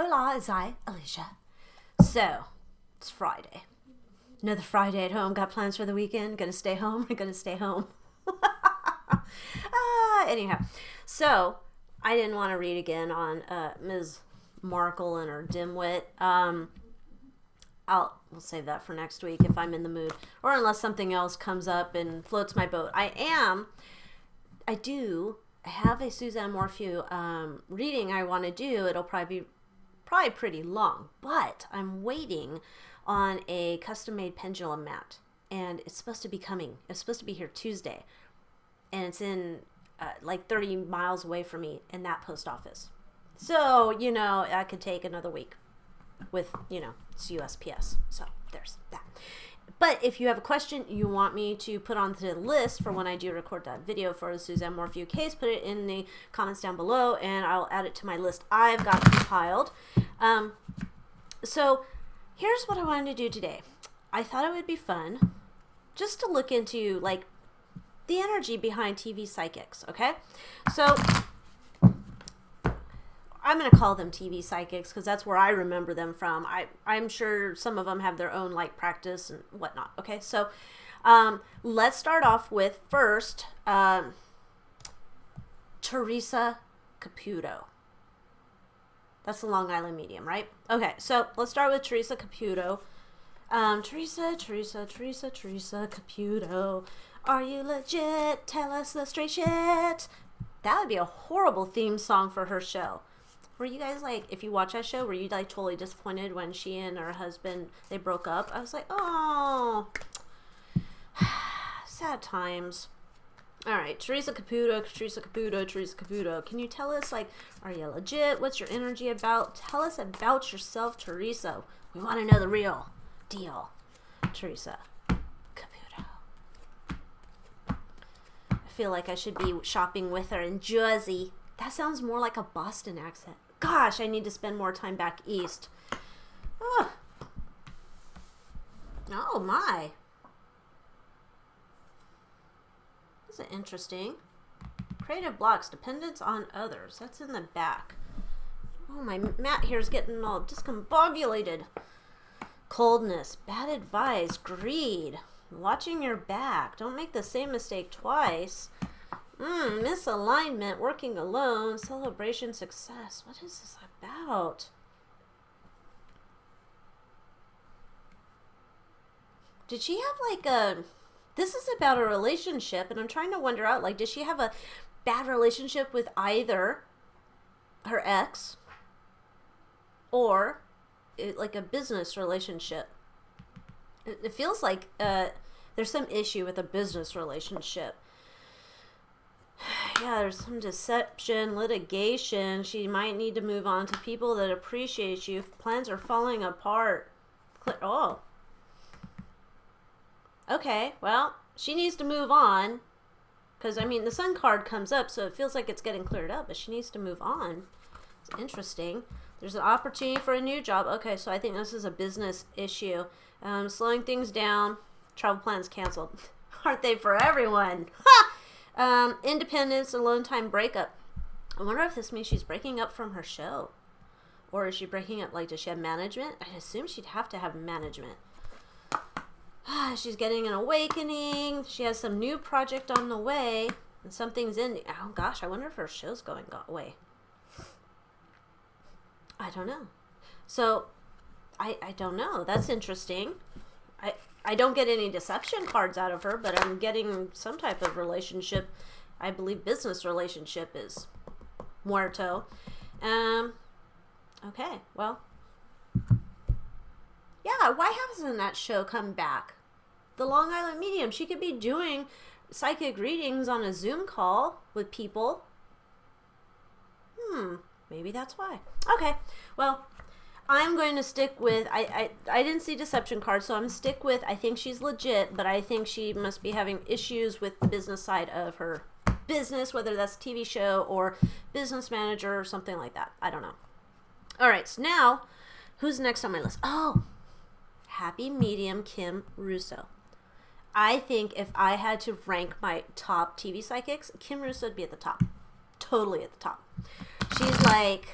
Hola, it's I, Alicia. So, it's Friday. Another Friday at home. Got plans for the weekend? Gonna stay home? I'm gonna stay home. Anyhow, so I didn't want to read again on Ms. Markle and her dimwit. We'll save that for next week if I'm in the mood, or unless something else comes up and floats my boat. I have a Suzanne Morphew reading I want to do. It'll probably be pretty long, but I'm waiting on a custom-made pendulum mat, and it's supposed to be coming. It's supposed to be here Tuesday, and it's in like 30 miles away from me in that post office. So, I could take another week with, it's USPS. So there's that. But if you have a question you want me to put onto the list for when I do record that video for the Suzanne Morphew case, put it in the comments down below, and I'll add it to my list I've got compiled. So here's what I wanted to do today. I thought it would be fun just to look into, like, the energy behind TV psychics, okay? So I'm going to call them TV psychics because that's where I remember them from. I'm sure some of them have their own, like, practice and whatnot, okay? So let's start off with, first, Theresa Caputo. That's the Long Island medium, right? Okay, so let's start with Theresa Caputo. Theresa Caputo. Are you legit? Tell us the straight shit. That would be a horrible theme song for her show. Were you guys, like, if you watch that show, were you, like, totally disappointed when she and her husband, they broke up? I was like, oh, sad times. All right, Theresa Caputo. Can you tell us, like, are you legit? What's your energy about? Tell us about yourself, Theresa. We want to know the real deal. Theresa Caputo. I feel like I should be shopping with her in Jersey. That sounds more like a Boston accent. Gosh, I need to spend more time back east. Oh my. This is interesting. Creative blocks, dependence on others. That's in the back. Oh, my mat here is getting all discombobulated. Coldness, bad advice, greed, watching your back. Don't make the same mistake twice. Misalignment, working alone, celebration, success. What is this about? Did she have, like, this is about a relationship, and I'm trying to wonder out, like, did she have a bad relationship with either her ex or, like, a business relationship? It feels like there's some issue with a business relationship. Yeah, there's some deception, litigation. She might need to move on to people that appreciate you. Plans are falling apart. Oh. Okay, well, she needs to move on. Because, I mean, the Sun card comes up, so it feels like it's getting cleared up. But she needs to move on. It's interesting. There's an opportunity for a new job. Okay, so I think this is a business issue. Slowing things down. Travel plans canceled. Aren't they for everyone? Ha! Independence, alone time breakup. I wonder if this means she's breaking up from her show. Or is she breaking up, like, does she have management? I assume she'd have to have management. She's getting an awakening. She has some new project on the way. And something's in. Oh, gosh, I wonder if her show's going away. I don't know. So, I don't know. That's interesting. I don't get any deception cards out of her, but I'm getting some type of relationship. I believe business relationship is muerto. Okay, well. Yeah, why hasn't that show come back? The Long Island Medium. She could be doing psychic readings on a Zoom call with people. Maybe that's why. Okay, well, I'm going to stick with, I didn't see deception cards, so I'm going to stick with, I think she's legit, but I think she must be having issues with the business side of her business, whether that's a TV show or business manager or something like that. I don't know. All right, so now, who's next on my list? Oh, Happy Medium Kim Russo. I think if I had to rank my top TV psychics, Kim Russo would be at the top. Totally at the top. She's like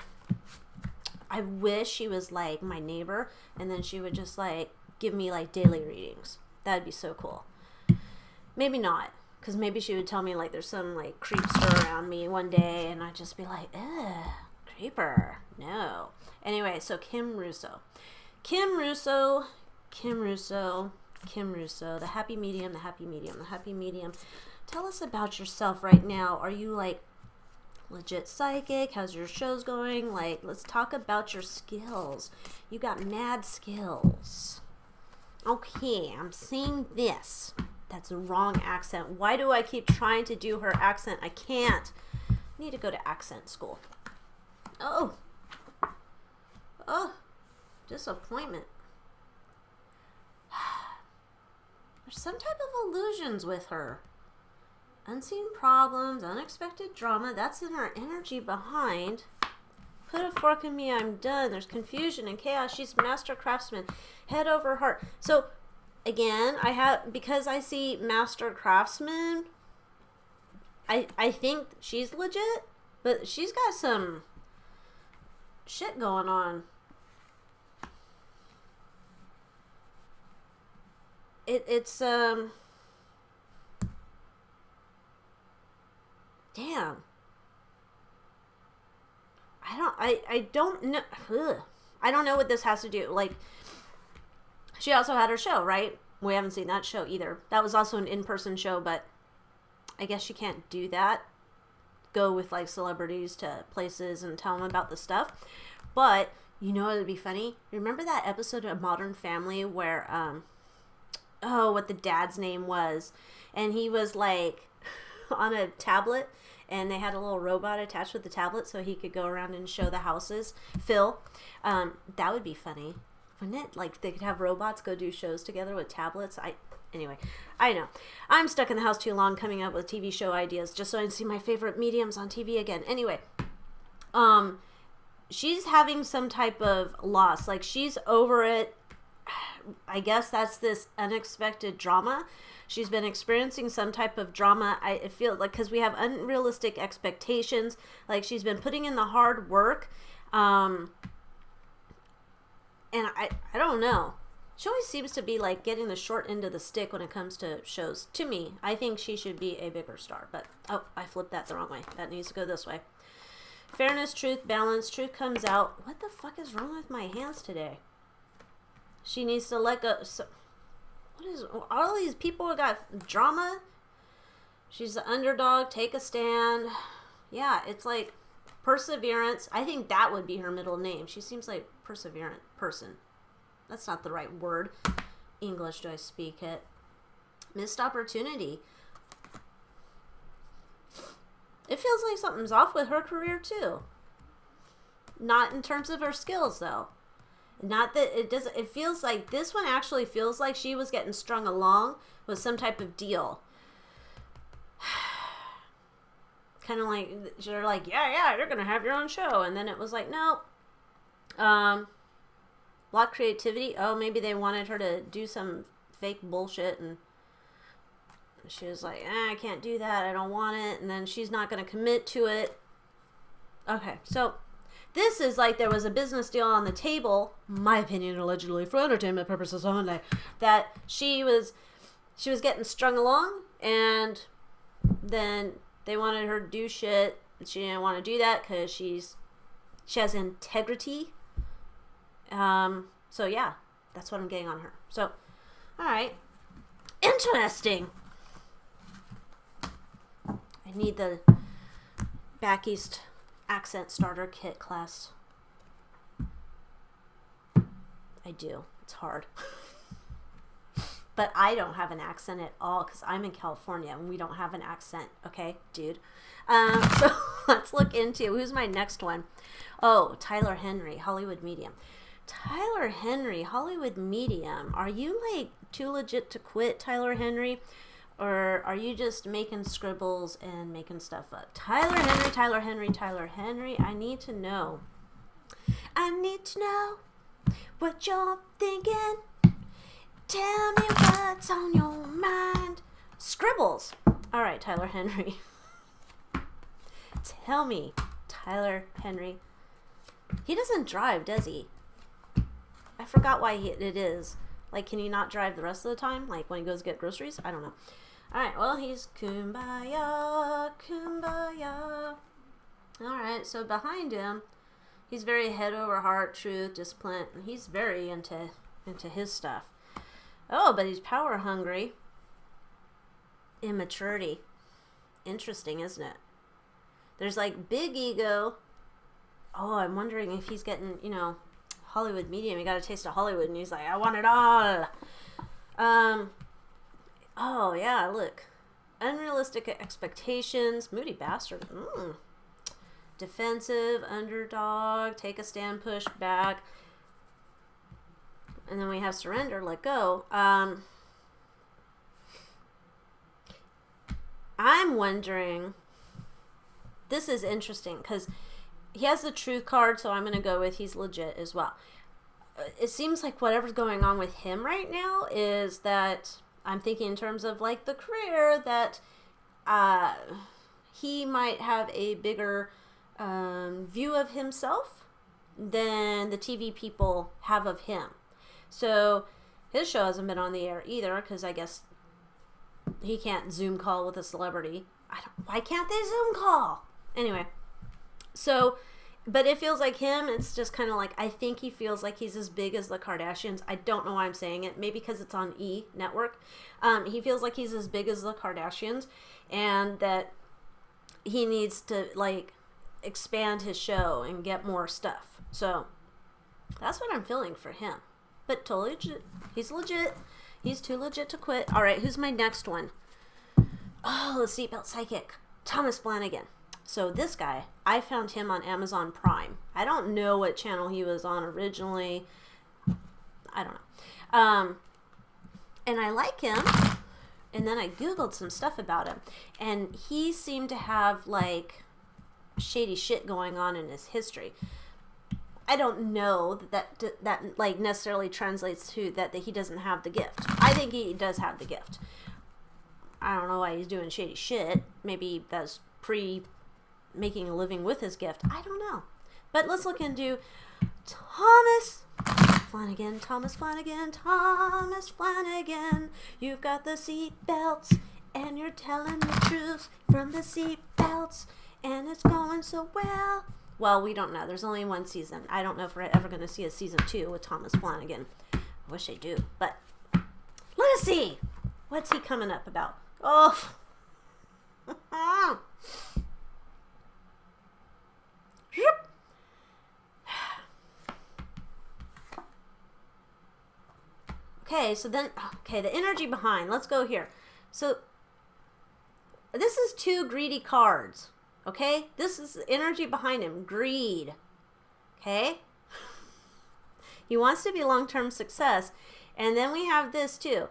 I wish she was like my neighbor, and then she would just like give me like daily readings. That'd be so cool. Maybe not, because maybe she would tell me like there's some like creepster around me one day, and I'd just be like, ugh, creeper, no. Anyway, so Kim Russo, the happy medium, the happy medium. Tell us about yourself right now. Are you like legit psychic? How's your shows going? Like, let's talk about your skills. You got mad skills. Okay, I'm seeing this. That's a wrong accent. Why do I keep trying to do her accent? I can't. I need to go to accent school. Oh, disappointment. There's some type of illusions with her. Unseen problems, unexpected drama. That's in her energy behind. Put a fork in me, I'm done. There's confusion and chaos. She's master craftsman. Head over heart. So, again, because I see master craftsman, I think she's legit, but she's got some shit going on. It's damn. I don't know. Ugh. I don't know what this has to do. Like, she also had her show, right? We haven't seen that show either. That was also an in-person show, but I guess she can't do that. Go with like celebrities to places and tell them about the stuff. But you know what would be funny? Remember that episode of Modern Family where what the dad's name was, and he was like on a tablet, and they had a little robot attached with the tablet so he could go around and show the houses. Phil, that would be funny, wouldn't it? Like, they could have robots go do shows together with tablets. Anyway, I know. I'm stuck in the house too long coming up with TV show ideas just so I can see my favorite mediums on TV again. Anyway, she's having some type of loss. Like, she's over it. I guess that's this unexpected drama. She's been experiencing some type of drama. I feel like, because we have unrealistic expectations. Like, she's been putting in the hard work. And I don't know. She always seems to be like getting the short end of the stick when it comes to shows. To me, I think she should be a bigger star. But, I flipped that the wrong way. That needs to go this way. Fairness, truth, balance. Truth comes out. What the fuck is wrong with my hands today? She needs to let go. So, what is all these people got drama? She's the underdog. Take a stand. Yeah, it's like perseverance. I think that would be her middle name. She seems like perseverant person. That's not the right word. English, do I speak it? Missed opportunity. It feels like something's off with her career too. Not in terms of her skills though. Not that it doesn't, it feels like this one actually feels like she was getting strung along with some type of deal. Kind of like, they're like, yeah, you're going to have your own show. And then it was like, no. Block creativity. Oh, maybe they wanted her to do some fake bullshit. And she was like, I can't do that. I don't want it. And then she's not going to commit to it. Okay, so this is like there was a business deal on the table, my opinion, allegedly, for entertainment purposes only, that she was getting strung along, and then they wanted her to do shit. She didn't want to do that because she has integrity. So yeah, that's what I'm getting on her. So, all right, interesting. I need the Back East accent starter kit class. I do. It's hard. But I don't have an accent at all because I'm in California and we don't have an accent. Okay, dude. So let's look into who's my next one. Oh, Tyler Henry, Hollywood Medium. Tyler Henry, Hollywood Medium. Are you like too legit to quit, Tyler Henry? Or are you just making scribbles and making stuff up? Tyler Henry. I need to know. I need to know what you're thinking. Tell me what's on your mind. Scribbles. All right, Tyler Henry. Tell me, Tyler Henry, He doesn't drive, does he? I forgot why it is. Like, can he not drive the rest of the time? Like, when he goes to get groceries? I don't know. Alright, well, he's Kumbaya, Kumbaya. Alright, so behind him, he's very head over heart, truth, discipline. He's very into his stuff. Oh, but he's power hungry. Immaturity. Interesting, isn't it? There's like big ego. Oh, I'm wondering if he's getting, you know, Hollywood medium. He got a taste of Hollywood and he's like, I want it all. Oh, yeah, look. Unrealistic expectations. Moody bastard. Defensive, underdog, take a stand, push back. And then we have surrender, let go. I'm wondering, this is interesting because he has the truth card, so I'm going to go with he's legit as well. It seems like whatever's going on with him right now is that I'm thinking in terms of like the career that he might have a bigger view of himself than the TV people have of him. So his show hasn't been on the air either because I guess he can't Zoom call with a celebrity. Why can't they Zoom call? Anyway, so, but it feels like him, it's just kind of like, I think he feels like he's as big as the Kardashians. I don't know why I'm saying it. Maybe because it's on E! Network. He feels like he's as big as the Kardashians and that he needs to, like, expand his show and get more stuff. So, that's what I'm feeling for him. But totally legit. He's legit. He's too legit to quit. All right, who's my next one? Oh, the Seatbelt Psychic. Thomas Flanagan. So this guy, I found him on Amazon Prime. I don't know what channel he was on originally. I don't know. And I like him. And then I Googled some stuff about him. And he seemed to have, like, shady shit going on in his history. I don't know that like necessarily translates to that he doesn't have the gift. I think he does have the gift. I don't know why he's doing shady shit. Maybe that's making a living with his gift. I don't know. But let's look into Thomas Flanagan. Thomas Flanagan. Thomas Flanagan. You've got the seat belts and you're telling the truth from the seat belts and it's going so well. Well, we don't know. There's only one season. I don't know if we're ever going to see a season 2 with Thomas Flanagan. I wish they do. But let us see. What's he coming up about? Oh. Okay, so then, the energy behind. Let's go here. So this is 2 greedy cards. Okay? This is the energy behind him. Greed. Okay? He wants to be long-term success. And then we have this too.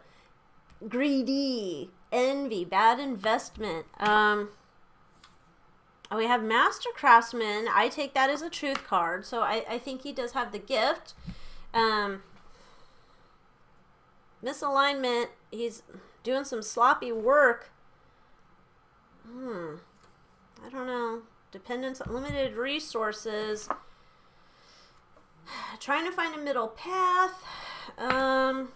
Greedy. Envy. Bad investment. We have Master Craftsman. I take that as a truth card. So I think he does have the gift. Misalignment. He's doing some sloppy work. I don't know. Dependence on limited resources. Trying to find a middle path. I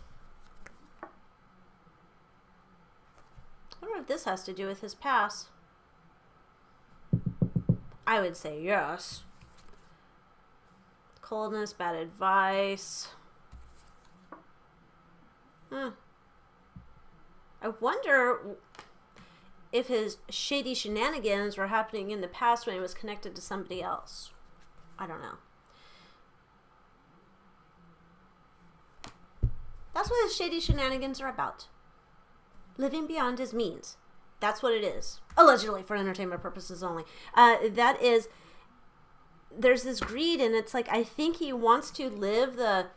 wonder if this has to do with his past. I would say yes. Coldness, bad advice. I wonder if his shady shenanigans were happening in the past when he was connected to somebody else. I don't know. That's what his shady shenanigans are about. Living beyond his means. That's what it is. Allegedly, for entertainment purposes only. There's this greed, and it's like, I think he wants to live the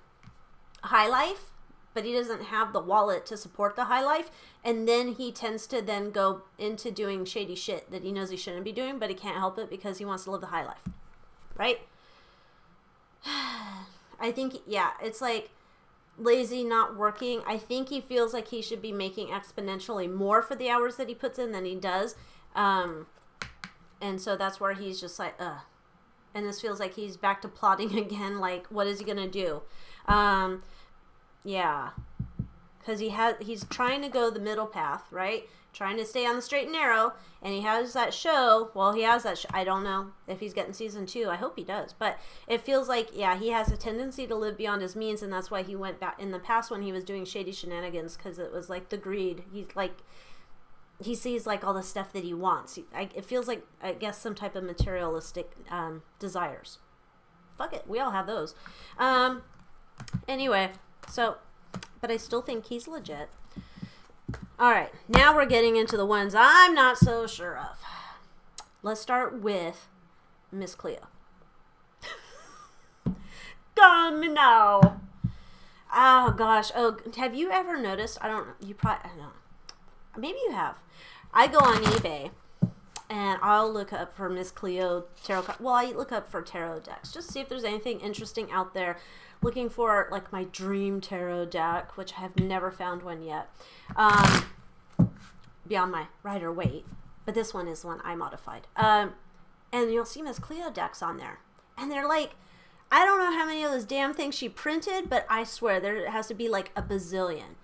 high life, but he doesn't have the wallet to support the high life, and then he tends to then go into doing shady shit that he knows he shouldn't be doing, but he can't help it because he wants to live the high life. Right? I think, yeah, it's like lazy, not working. I think he feels like he should be making exponentially more for the hours that he puts in than he does. And so that's where he's just like, And this feels like he's back to plotting again. Like, what is he going to do? Yeah. Because he's trying to go the middle path, right? Trying to stay on the straight and narrow. And he has that show. Well, he has that show. I don't know if he's getting season 2. I hope he does. But it feels like, yeah, he has a tendency to live beyond his means. And that's why he went back in the past when he was doing shady shenanigans. Because it was like the greed. He sees like all the stuff that he wants. It feels like, I guess, some type of materialistic desires. Fuck it. We all have those. Anyway, so, but I still think he's legit. All right, now we're getting into the ones I'm not so sure of. Let's start with Miss Cleo. Come now. Oh, gosh. Oh, have you ever noticed? I don't know. You probably, I don't know. Maybe you have. I go on eBay, and I'll look up for Miss Cleo tarot card. Well, I look up for tarot decks. Just see if there's anything interesting out there. Looking for, like, my dream tarot deck, which I have never found one yet. Beyond my Rider-Waite. But this one is one I modified. And you'll see Miss Cleo decks on there. And they're like, I don't know how many of those damn things she printed, but I swear there has to be like a bazillion.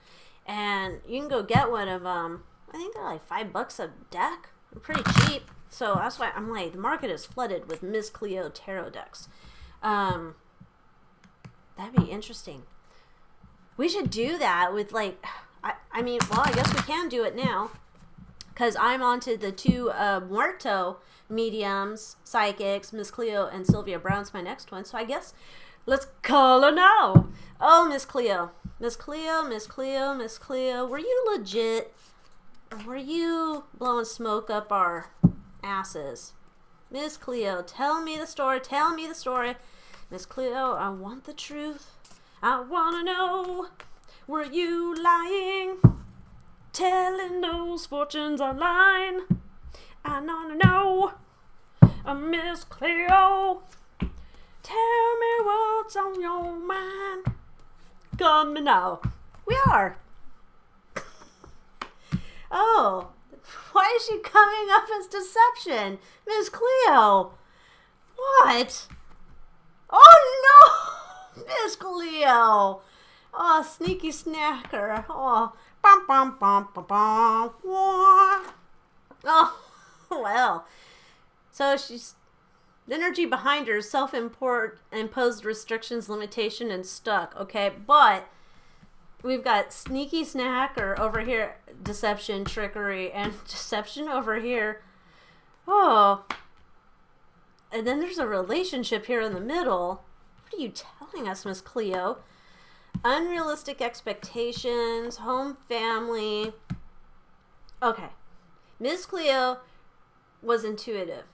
And you can go get one of them. I think they're like $5 a deck. They're pretty cheap. So that's why I'm like, the market is flooded with Miss Cleo tarot decks. That'd be interesting. We should do that with like, I mean, well, I guess we can do it now. Because I'm onto the 2 Muerto mediums, psychics, Miss Cleo and Sylvia Brown's my next one. So I guess let's call her now. Oh, Miss Cleo. Miss Cleo, Miss Cleo, Miss Cleo. Were you legit? Or were you blowing smoke up our asses? Miss Cleo, tell me the story. Tell me the story. Miss Cleo, I want the truth. I want to know. Were you lying? Telling those fortunes online. I want to know. Miss Cleo, tell me what's on your mind. Come now. We are. Oh, why is she coming up as deception? Miss Cleo. What? Oh, no. Miss Cleo. Oh, sneaky snacker. Oh, bum, bum, bum, bum, bum. Oh, well. So she's, the energy behind her is self-imposed restrictions, limitation, and stuck, okay? But we've got sneaky snacker over here, deception, trickery, and deception over here. Oh. And then there's a relationship here in the middle. What are you telling us, Miss Cleo? Unrealistic expectations, home, family. Okay. Miss Cleo was intuitive.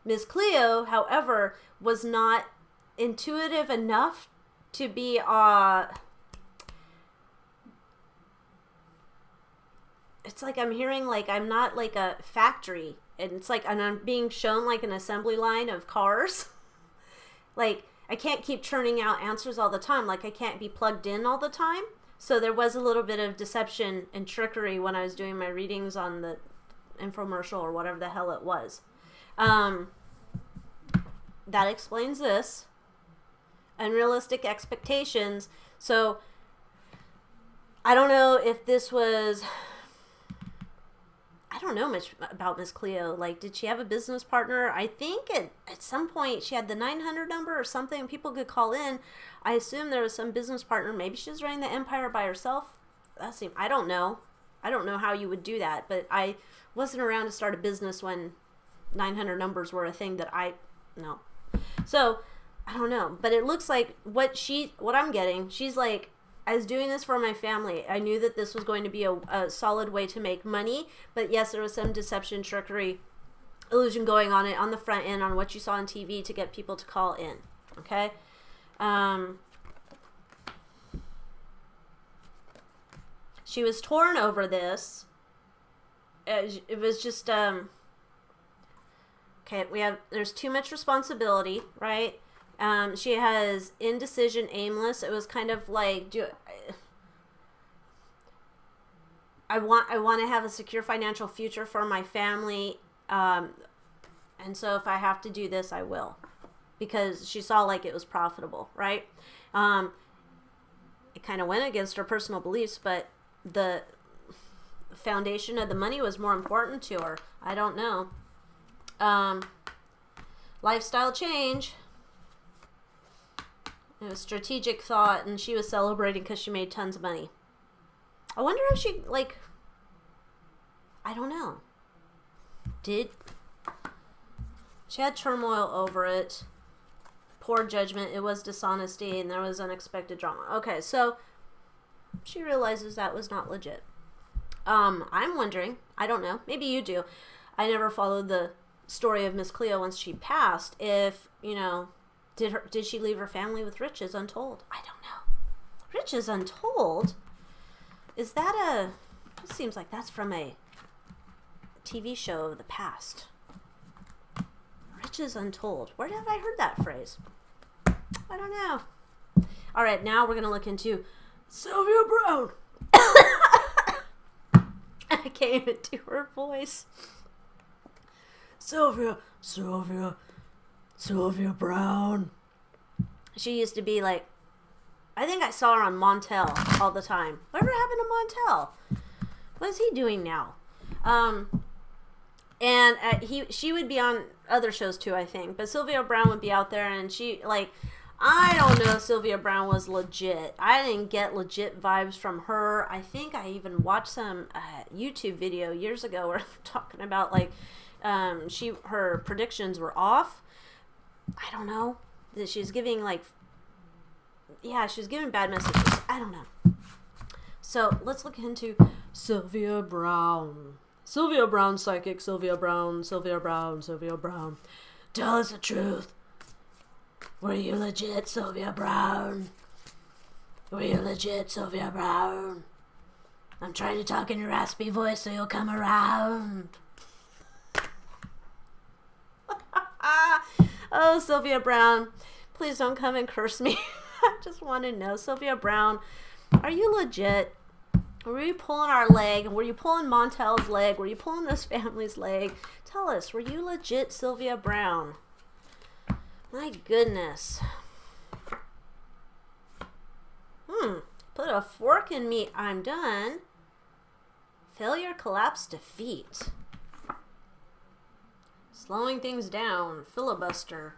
Miss Cleo, however, was not intuitive enough to be it's like I'm hearing like I'm not like a factory, and it's like I'm being shown like an assembly line of cars. Like I can't keep churning out answers all the time. Like I can't be plugged in all the time. So there was a little bit of deception and trickery when I was doing my readings on the infomercial or whatever the hell it was. That explains this. Unrealistic expectations. So I don't know if this was, I don't know much about Miss Cleo. Like, did she have a business partner? I think at some point she had the 900 number or something. People could call in. I assume there was some business partner. Maybe she was running the empire by herself. I don't know. I don't know how you would do that. But I wasn't around to start a business when 900 numbers were a thing that no. So, I don't know. But it looks like what I'm getting, she's like, I was doing this for my family. I knew that this was going to be a solid way to make money. But yes, there was some deception, trickery, illusion going on it on the front end on what you saw on TV to get people to call in. Okay? She was torn over this. It was just, okay, there's too much responsibility, right? She has indecision, aimless. It was kind of like, I want to have a secure financial future for my family, and so if I have to do this, I will. because she saw like it was profitable, right? It kind of went against her personal beliefs, but the foundation of the money was more important to her. I don't know. Lifestyle change. It was strategic thought, and she was celebrating because she made tons of money. I wonder if she, like, I don't know. She had turmoil over it. Poor judgment. It was dishonesty, and there was unexpected drama. Okay, so she realizes that was not legit. I'm wondering, I don't know, maybe you do. I never followed the story of Miss Cleo once she passed. If, you know, did she leave her family with riches untold? I don't know. Riches untold? Is that it seems like that's from a TV show of the past. Riches untold. Where have I heard that phrase? I don't know. All right, now we're going to look into Sylvia Brown. I can't even do her voice. Sylvia Brown. She used to be like, I think I saw her on Montel all the time. Whatever happened to Montel? What is he doing now? And she would be on other shows too, I think. But Sylvia Brown would be out there, and she, like, I don't know if Sylvia Brown was legit. I didn't get legit vibes from her. I think I even watched some YouTube video years ago where talking about, like, her predictions were off. I don't know. That she's giving, like, yeah, she was giving bad messages. I don't know. So let's look into Sylvia Brown. Sylvia Brown, psychic. Sylvia Brown. Tell us the truth. Were you legit, Sylvia Brown? I'm trying to talk in a raspy voice so you'll come around. Oh, Sylvia Brown. Please don't come and curse me. I just want to know, Sylvia Brown, are you legit? Were you pulling our leg? Were you pulling Montel's leg? Were you pulling this family's leg? Tell us, were you legit, Sylvia Brown? My goodness. Put a fork in me. I'm done. Failure, collapse, defeat. Slowing things down. Filibuster.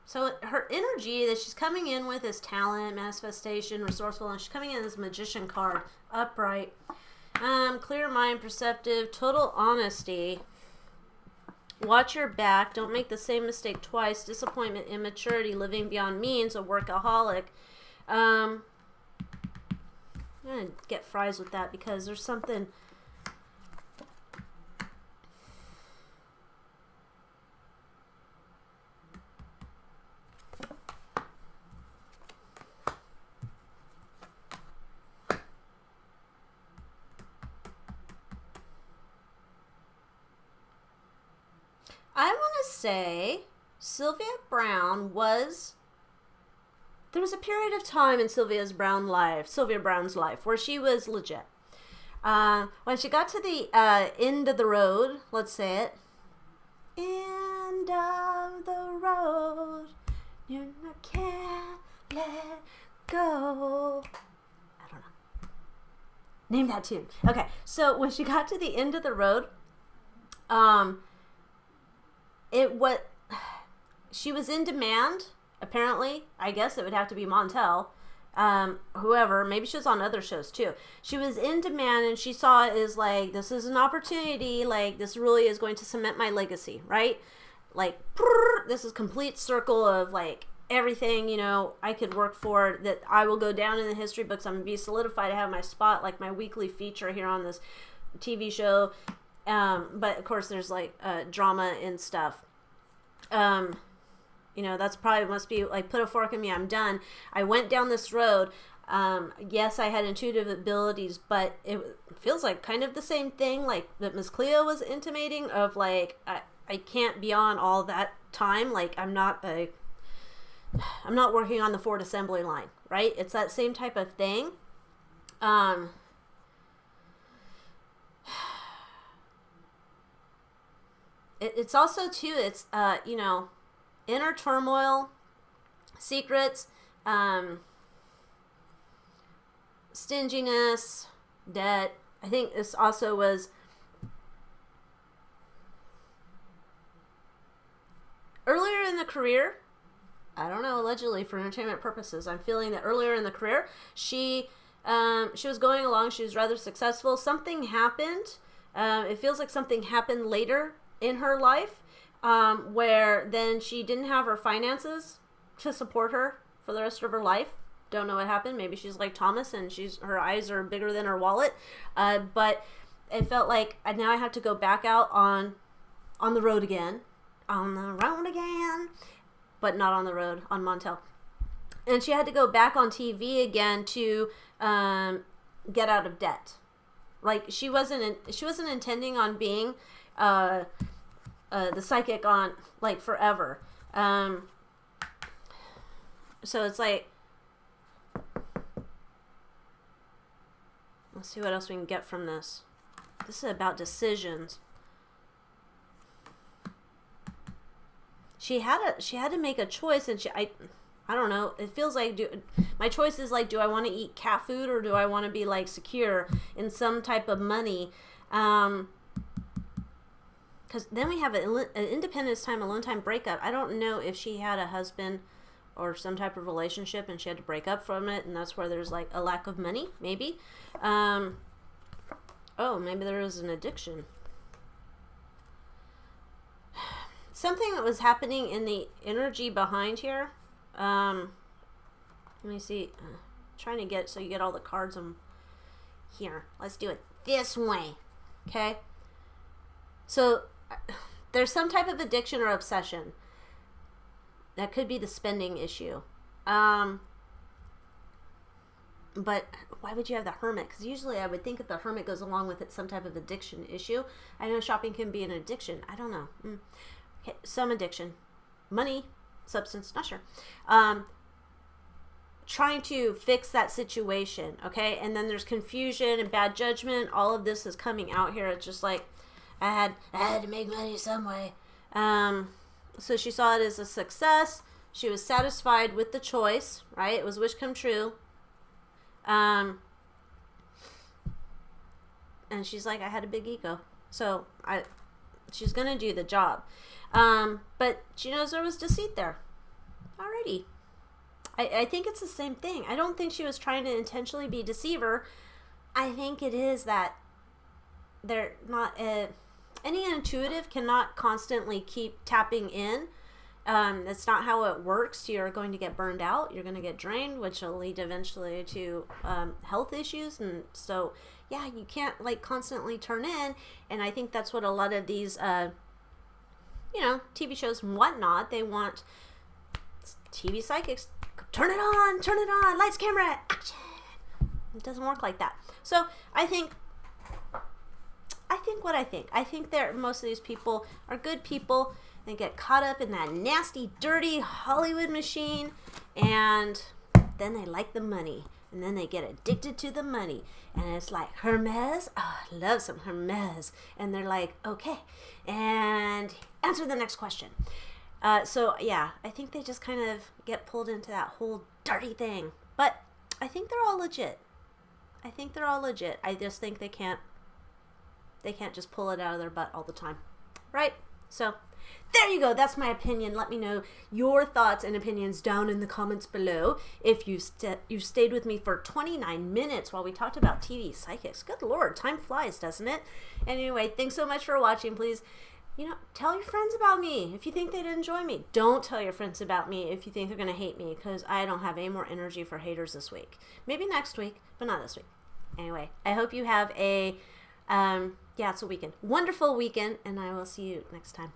So her energy that she's coming in with is talent, manifestation, resourcefulness. She's coming in as magician card. Upright. Clear mind, perceptive, total honesty. Watch your back. Don't make the same mistake twice. Disappointment, immaturity, living beyond means, a workaholic. I'm going to get fries with that because there's something... I want to say Sylvia Brown was... There was a period of time in Sylvia Brown's life where she was legit. When she got to the end of the road, let's say it. End of the road, you can't let go. I don't know. Name that tune. Okay, so when she got to the end of the road, she was in demand, apparently. I guess it would have to be Montel. Whoever, maybe she was on other shows too. She was in demand, and she saw it as like, this is an opportunity, like this really is going to cement my legacy, right? Like, this is complete circle of like everything, you know, I could work for, that I will go down in the history books. I'm going to be solidified to have my spot, like my weekly feature here on this TV show. But of course there's like drama and stuff. You know, that's probably must be like, put a fork in me, I'm done. I went down this road. Yes, I had intuitive abilities, but it feels like kind of the same thing, like that Miss Cleo was intimating of like, I can't be on all that time. Like I'm not working on the Ford assembly line, right? It's that same type of thing. It's also too, it's, you know, inner turmoil, secrets, stinginess, debt. I think this also was earlier in the career. I don't know, allegedly for entertainment purposes. I'm feeling that earlier in the career, she was going along. She was rather successful. Something happened. It feels like something happened later in her life where then she didn't have her finances to support her for the rest of her life. Don't know what happened. Maybe she's like Thomas and her eyes are bigger than her wallet. But it felt like now I have to go back out on the road again. On the road again. But not on the road, on Montel. And she had to go back on TV again to get out of debt. Like she wasn't intending on being the psychic on like forever. So it's like, let's see what else we can get from this. This is about decisions. She had to make a choice, and I don't know. It feels like my choice is like, do I want to eat cat food or do I want to be like secure in some type of money? Because then we have an independence time, alone time breakup. I don't know if she had a husband or some type of relationship and she had to break up from it, and that's where there's like a lack of money, maybe. Oh, maybe there was an addiction. Something that was happening in the energy behind here. Let me see. Trying to get so you get all the cards on here. Let's do it this way. Okay. So there's some type of addiction or obsession. That could be the spending issue. But why would you have the hermit? Because usually I would think if the hermit goes along with it, some type of addiction issue. I know shopping can be an addiction. I don't know. Okay, some addiction. Money, substance, not sure. Trying to fix that situation, okay? And then there's confusion and bad judgment. All of this is coming out here. It's just like, I had to make money some way. So she saw it as a success. She was satisfied with the choice, right? It was wish come true. And she's like, I had a big ego. So she's going to do the job. But she knows there was deceit there. Alrighty. I think it's the same thing. I don't think she was trying to intentionally be a deceiver. I think it is that they're not... any intuitive cannot constantly keep tapping in. That's not how it works. You're going to get burned out. You're going to get drained, which will lead eventually to health issues. And so, yeah, you can't like constantly turn in. And I think that's what a lot of these, TV shows and whatnot, they want TV psychics. Turn it on, lights, camera, action. It doesn't work like that. So I think what I think. I think that most of these people are good people. They get caught up in that nasty, dirty Hollywood machine, and then they like the money, and then they get addicted to the money, and it's like Hermes. Oh, I love some Hermes, and they're like, okay, and answer the next question. So yeah, I think they just kind of get pulled into that whole dirty thing, but I think they're all legit. I just think they can't just pull it out of their butt all the time, right? So there you go. That's my opinion. Let me know your thoughts and opinions down in the comments below. If you stayed with me for 29 minutes while we talked about TV psychics. Good Lord, time flies, doesn't it? Anyway, thanks so much for watching. Please, tell your friends about me if you think they'd enjoy me. Don't tell your friends about me if you think they're going to hate me, because I don't have any more energy for haters this week. Maybe next week, but not this week. Anyway, I hope you have a... it's a weekend. Wonderful weekend, and I will see you next time.